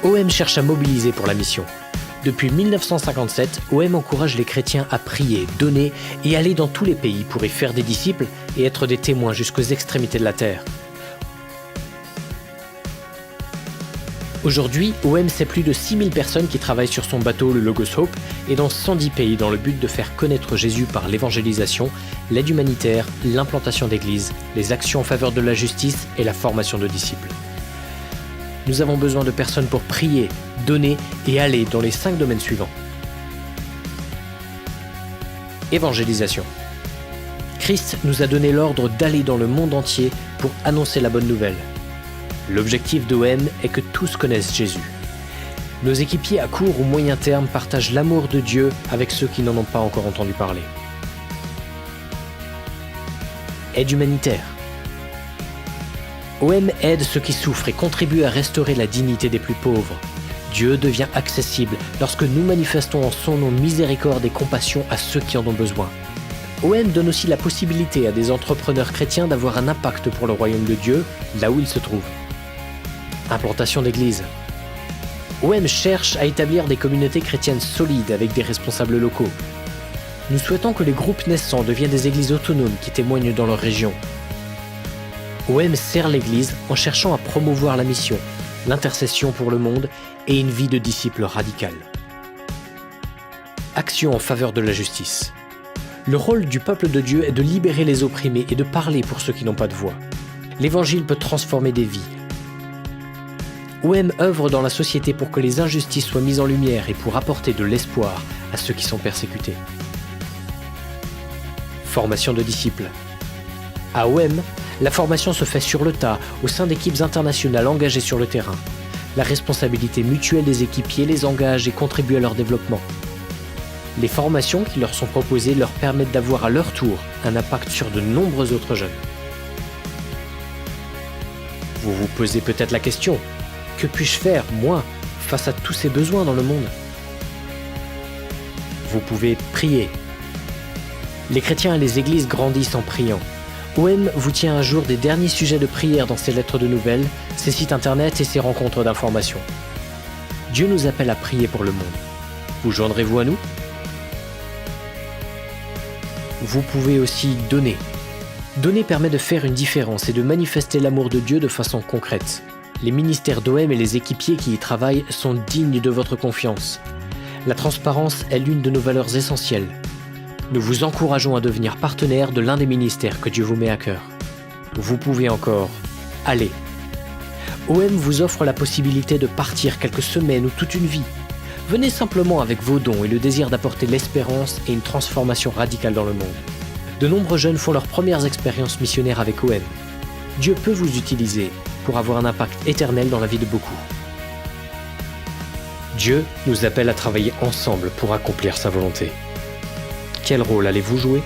OM cherche à mobiliser pour la mission. Depuis 1957, OM encourage les chrétiens à prier, donner et aller dans tous les pays pour y faire des disciples et être des témoins jusqu'aux extrémités de la terre. Aujourd'hui, OM c'est plus de 6000 personnes qui travaillent sur son bateau, le Logos Hope, et dans 110 pays dans le but de faire connaître Jésus par l'évangélisation, l'aide humanitaire, l'implantation d'églises, les actions en faveur de la justice et la formation de disciples. Nous avons besoin de personnes pour prier, donner et aller dans les 5 domaines suivants. Évangélisation. Christ nous a donné l'ordre d'aller dans le monde entier pour annoncer la bonne nouvelle. L'objectif d'OM est que tous connaissent Jésus. Nos équipiers à court ou moyen terme partagent l'amour de Dieu avec ceux qui n'en ont pas encore entendu parler. Aide humanitaire. OM aide ceux qui souffrent et contribue à restaurer la dignité des plus pauvres. Dieu devient accessible lorsque nous manifestons en son nom miséricorde et compassion à ceux qui en ont besoin. OM donne aussi la possibilité à des entrepreneurs chrétiens d'avoir un impact pour le royaume de Dieu, là où ils se trouvent. Implantation d'églises. OM cherche à établir des communautés chrétiennes solides avec des responsables locaux. Nous souhaitons que les groupes naissants deviennent des églises autonomes qui témoignent dans leur région. OM sert l'Église en cherchant à promouvoir la mission, l'intercession pour le monde et une vie de disciples radicale. Action en faveur de la justice. Le rôle du peuple de Dieu est de libérer les opprimés et de parler pour ceux qui n'ont pas de voix. L'Évangile peut transformer des vies. OM œuvre dans la société pour que les injustices soient mises en lumière et pour apporter de l'espoir à ceux qui sont persécutés. Formation de disciples. À OM, la formation se fait sur le tas, au sein d'équipes internationales engagées sur le terrain. La responsabilité mutuelle des équipiers les engage et contribue à leur développement. Les formations qui leur sont proposées leur permettent d'avoir à leur tour un impact sur de nombreux autres jeunes. Vous vous posez peut-être la question, que puis-je faire, moi, face à tous ces besoins dans le monde ? Vous pouvez prier. Les chrétiens et les églises grandissent en priant. OM vous tient à jour des derniers sujets de prière dans ses lettres de nouvelles, ses sites internet et ses rencontres d'information. Dieu nous appelle à prier pour le monde. Vous joindrez-vous à nous ? Vous pouvez aussi donner. Donner permet de faire une différence et de manifester l'amour de Dieu de façon concrète. Les ministères d'OM et les équipiers qui y travaillent sont dignes de votre confiance. La transparence est l'une de nos valeurs essentielles. Nous vous encourageons à devenir partenaire de l'un des ministères que Dieu vous met à cœur. Vous pouvez encore aller. OM vous offre la possibilité de partir quelques semaines ou toute une vie. Venez simplement avec vos dons et le désir d'apporter l'espérance et une transformation radicale dans le monde. De nombreux jeunes font leurs premières expériences missionnaires avec OM. Dieu peut vous utiliser pour avoir un impact éternel dans la vie de beaucoup. Dieu nous appelle à travailler ensemble pour accomplir sa volonté. Quel rôle allez-vous jouer ?